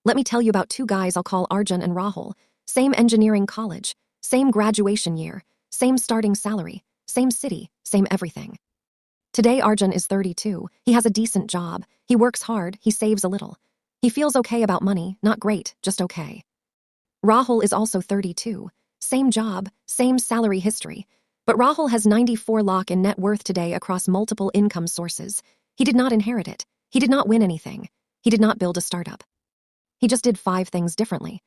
Let me tell you about two guys I'll call Arjun and Rahul. Same engineering college, same graduation year, same starting salary, same city, same everything. Today Arjun is 32. He has a decent job. He works hard. He saves a little. He feels okay about money, not great, just okay. Rahul is also 32. Same job, same salary history. But Rahul has 94 lakh in net worth today across multiple income sources. He did not inherit it. He did not win anything. He did not build a startup. He just did 5 things differently.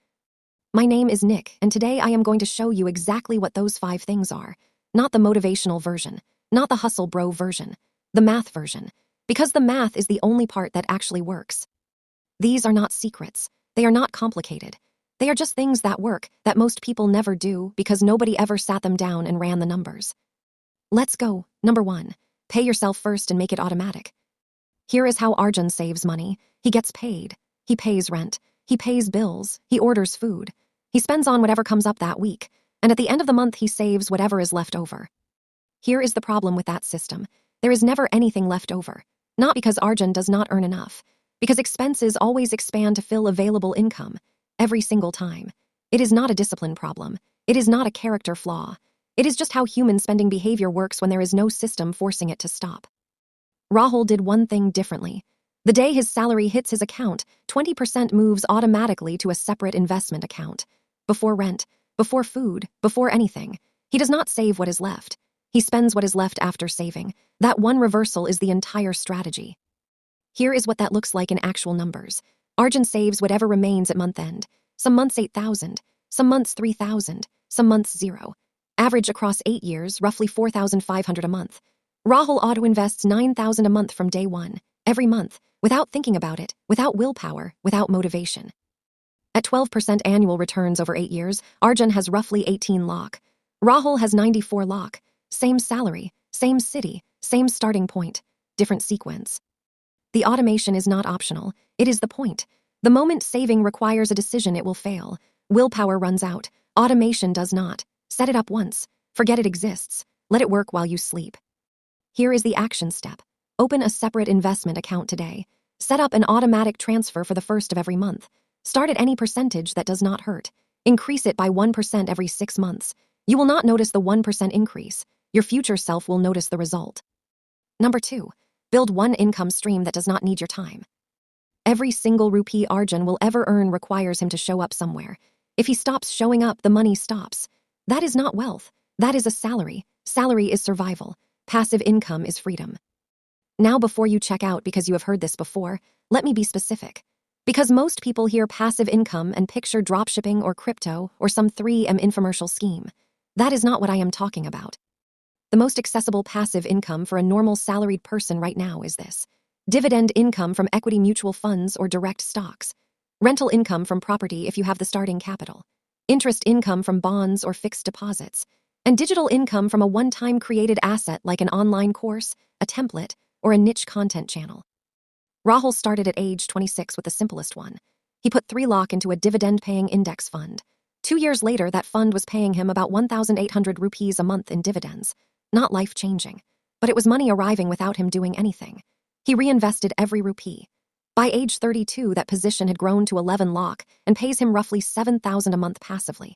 My name is Nick, and today I am going to show you exactly what those 5 things are. Not the motivational version, not the hustle bro version, the math version, because the math is the only part that actually works. These are not secrets. They are not complicated. They are just things that work, that most people never do because nobody ever sat them down and ran the numbers. Let's go. Number 1. Pay yourself first and make it automatic. Here is how Arjun saves money. He gets paid. He pays rent. He pays bills. He orders food. He spends on whatever comes up that week. And at the end of the month, he saves whatever is left over. Here is the problem with that system. There is never anything left over. Not because Arjun does not earn enough. Because expenses always expand to fill available income. Every single time. It is not a discipline problem. It is not a character flaw. It is just how human spending behavior works when there is no system forcing it to stop. Rahul did one thing differently. The day his salary hits his account, 20% moves automatically to a separate investment account. Before rent, before food, before anything. He does not save what is left. He spends what is left after saving. That one reversal is the entire strategy. Here is what that looks like in actual numbers. Arjun saves whatever remains at month end. Some months 8,000, some months 3,000, some months 0. Average across 8 years, roughly 4,500 a month. Rahul auto-invests 9,000 a month from day one, every month, without thinking about it, without willpower, without motivation. At 12% annual returns over 8 years, Arjun has roughly 18 lakh. Rahul has 94 lakh. Same salary, same city, same starting point, different sequence. The automation is not optional. It is the point. The moment saving requires a decision, it will fail. Willpower runs out. Automation does not. Set it up once. Forget it exists. Let it work while you sleep. Here is the action step. Open a separate investment account today. Set up an automatic transfer for the first of every month. Start at any percentage that does not hurt. Increase it by 1% every 6 months. You will not notice the 1% increase. Your future self will notice the result. Number 2. Build one income stream that does not need your time. Every single rupee Arjun will ever earn requires him to show up somewhere. If he stops showing up, the money stops. That is not wealth. That is a salary. Salary is survival. Passive income is freedom. Now, before you check out because you have heard this before, let me be specific. Because most people hear passive income and picture dropshipping or crypto or some 3M infomercial scheme. That is not what I am talking about. The most accessible passive income for a normal salaried person right now is this. Dividend income from equity mutual funds or direct stocks. Rental income from property if you have the starting capital. Interest income from bonds or fixed deposits. And digital income from a one-time created asset like an online course, a template, or a niche content channel. Rahul started at age 26 with the simplest one. He put 3 lakh into a dividend-paying index fund. 2 years later, that fund was paying him about 1,800 rupees a month in dividends. Not life-changing, but it was money arriving without him doing anything. He reinvested every rupee. By age 32, that position had grown to 11 lakh and pays him roughly 7,000 a month passively.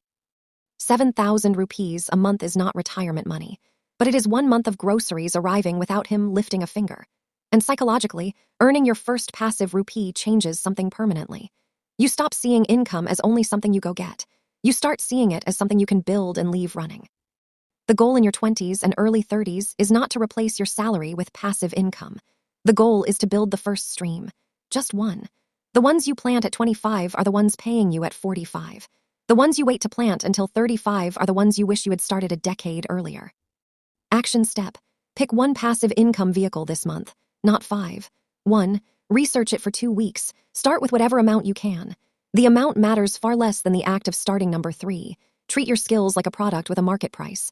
7,000 rupees a month is not retirement money, but it is 1 month of groceries arriving without him lifting a finger. And psychologically, earning your first passive rupee changes something permanently. You stop seeing income as only something you go get. You start seeing it as something you can build and leave running. The goal in your 20s and early 30s is not to replace your salary with passive income. The goal is to build the first stream. Just one. The ones you plant at 25 are the ones paying you at 45. The ones you wait to plant until 35 are the ones you wish you had started a decade earlier. Action step. Pick one passive income vehicle this month, not 5. 1. Research it for 2 weeks. Start with whatever amount you can. The amount matters far less than the act of starting. Number 3. Treat your skills like a product with a market price.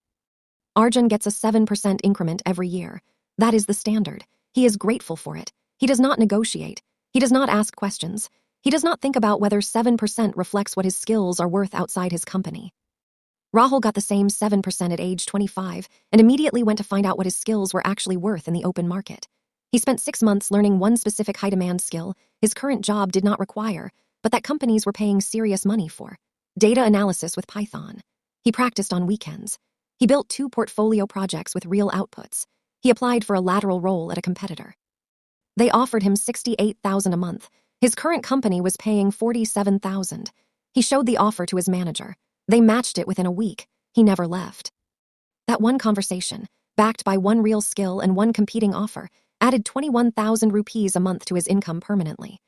Arjun gets a 7% increment every year. That is the standard. He is grateful for it. He does not negotiate. He does not ask questions. He does not think about whether 7% reflects what his skills are worth outside his company. Rahul got the same 7% at age 25 and immediately went to find out what his skills were actually worth in the open market. He spent 6 months learning one specific high-demand skill his current job did not require, but that companies were paying serious money for. Data analysis with Python. He practiced on weekends. He built 2 portfolio projects with real outputs. He applied for a lateral role at a competitor. They offered him $68,000 a month. His current company was paying $47,000. He showed the offer to his manager. They matched it within a week. He never left. That one conversation, backed by one real skill and one competing offer, added 21,000 rupees a month to his income permanently.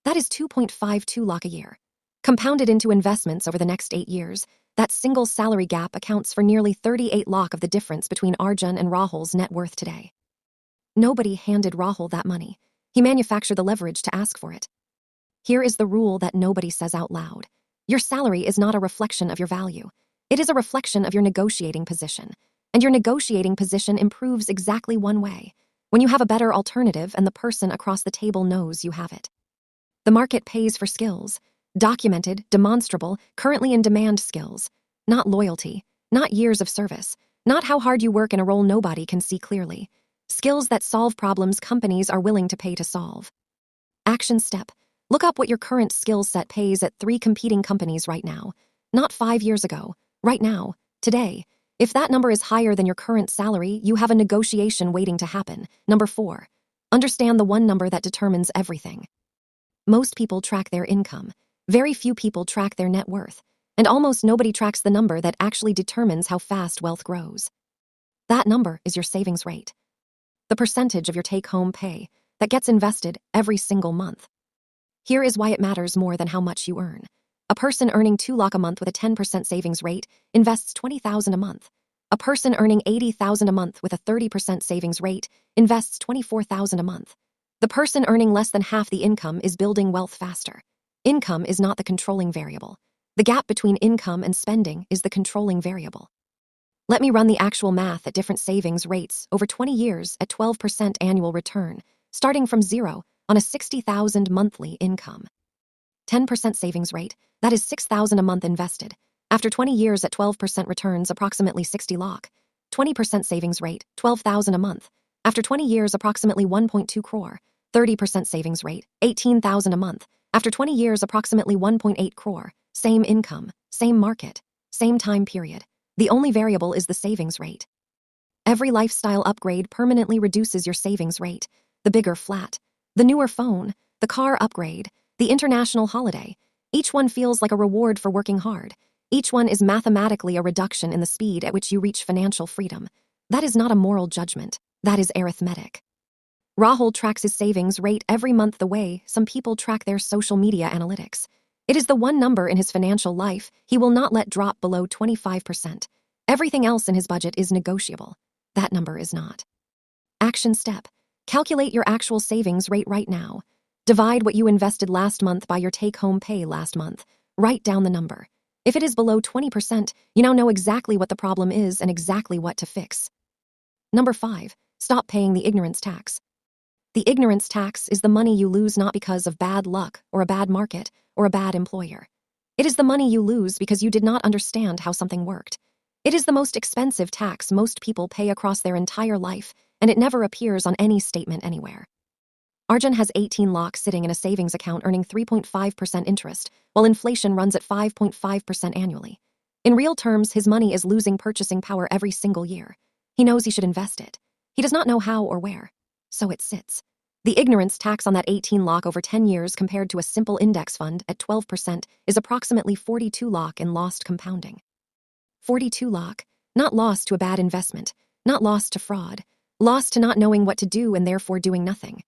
That is 2.52 lakh a year. Compounded into investments over the next 8 years, that single salary gap accounts for nearly 38 lakh of the difference between Arjun and Rahul's net worth today. Nobody handed Rahul that money. He manufactured the leverage to ask for it. Here is the rule that nobody says out loud. Your salary is not a reflection of your value. It is a reflection of your negotiating position. And your negotiating position improves exactly one way: when you have a better alternative and the person across the table knows you have it. The market pays for skills. Documented, demonstrable, currently in demand skills. Not loyalty, not years of service, not how hard you work in a role nobody can see clearly. Skills that solve problems companies are willing to pay to solve. Action step. Look up what your current skill set pays at 3 competing companies right now. Not 5 years ago. Right now. Today. If that number is higher than your current salary, you have a negotiation waiting to happen. Number 4. Understand the one number that determines everything. Most people track their income. Very few people track their net worth. And almost nobody tracks the number that actually determines how fast wealth grows. That number is your savings rate. The percentage of your take-home pay that gets invested every single month. Here is why it matters more than how much you earn. A person earning 2 lakh a month with a 10% savings rate invests 20,000 a month. A person earning 80,000 a month with a 30% savings rate invests 24,000 a month. The person earning less than half the income is building wealth faster. Income is not the controlling variable. The gap between income and spending is the controlling variable. Let me run the actual math at different savings rates over 20 years at 12% annual return, starting from 0 on a 60,000 monthly income. 10% savings rate, that is 6,000 a month invested. After 20 years at 12% returns approximately 60 lakh. 20% savings rate, 12,000 a month. After 20 years approximately 1.2 crore. 30% savings rate, 18,000 a month. After 20 years approximately 1.8 crore. Same income, same market, same time period. The only variable is the savings rate. Every lifestyle upgrade permanently reduces your savings rate. The bigger flat, the newer phone, the car upgrade, the international holiday. Each one feels like a reward for working hard. Each one is mathematically a reduction in the speed at which you reach financial freedom. That is not a moral judgment. That is arithmetic. Rahul tracks his savings rate every month the way some people track their social media analytics. It is the one number in his financial life he will not let drop below 25%. Everything else in his budget is negotiable. That number is not. Action step. Calculate your actual savings rate right now. Divide what you invested last month by your take-home pay last month. Write down the number. If it is below 20%, you now know exactly what the problem is and exactly what to fix. Number 5. Stop paying the ignorance tax. The ignorance tax is the money you lose not because of bad luck or a bad market or a bad employer. It is the money you lose because you did not understand how something worked. It is the most expensive tax most people pay across their entire life, and it never appears on any statement anywhere. Arjun has 18 lakh sitting in a savings account earning 3.5% interest, while inflation runs at 5.5% annually. In real terms, his money is losing purchasing power every single year. He knows he should invest it. He does not know how or where. So it sits. The ignorance tax on that 18 lakh over 10 years compared to a simple index fund at 12% is approximately 42 lakh in lost compounding. 42 lakh, not lost to a bad investment, not lost to fraud, lost to not knowing what to do and therefore doing nothing.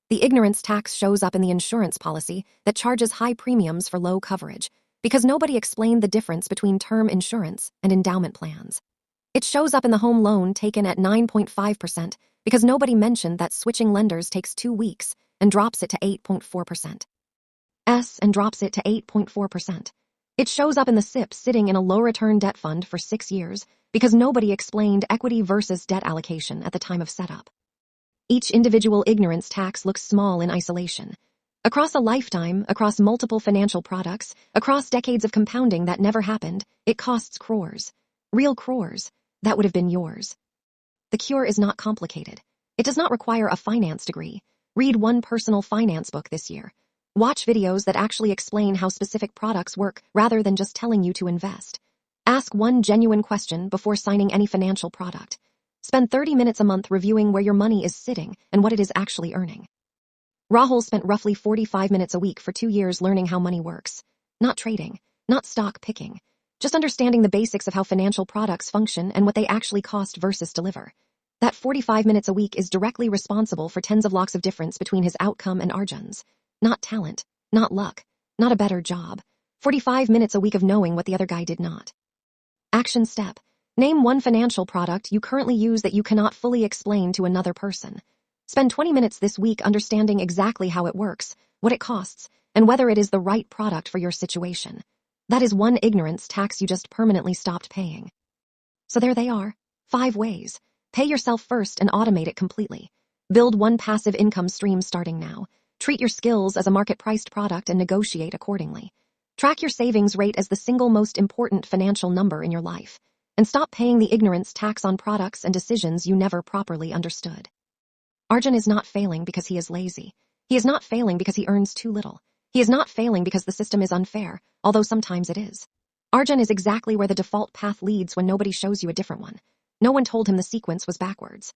The ignorance tax shows up in the insurance policy that charges high premiums for low coverage because nobody explained the difference between term insurance and endowment plans. It shows up in the home loan taken at 9.5% because nobody mentioned that switching lenders takes 2 weeks and drops it to 8.4%. And drops it to 8.4%. It shows up in the SIP sitting in a low-return debt fund for 6 years because nobody explained equity versus debt allocation at the time of setup. Each individual ignorance tax looks small in isolation. Across a lifetime, across multiple financial products, across decades of compounding that never happened, it costs crores. Real crores. That would have been yours. The cure is not complicated. It does not require a finance degree. Read one personal finance book this year. Watch videos that actually explain how specific products work rather than just telling you to invest. Ask one genuine question before signing any financial product. Spend 30 minutes a month reviewing where your money is sitting and what it is actually earning. Rahul spent roughly 45 minutes a week for 2 years learning how money works. Not trading, not stock picking, just understanding the basics of how financial products function and what they actually cost versus deliver. That 45 minutes a week is directly responsible for tens of lakhs of difference between his outcome and Arjun's. Not talent, not luck, not a better job. 45 minutes a week of knowing what the other guy did not. Action step. Name one financial product you currently use that you cannot fully explain to another person. Spend 20 minutes this week understanding exactly how it works, what it costs, and whether it is the right product for your situation. That is one ignorance tax you just permanently stopped paying. So there they are. 5 ways. Pay yourself first and automate it completely. Build one passive income stream starting now. Treat your skills as a market-priced product and negotiate accordingly. Track your savings rate as the single most important financial number in your life. And stop paying the ignorance tax on products and decisions you never properly understood. Arjun is not failing because he is lazy. He is not failing because he earns too little. He is not failing because the system is unfair, although sometimes it is. Arjun is exactly where the default path leads when nobody shows you a different one. No one told him the sequence was backwards.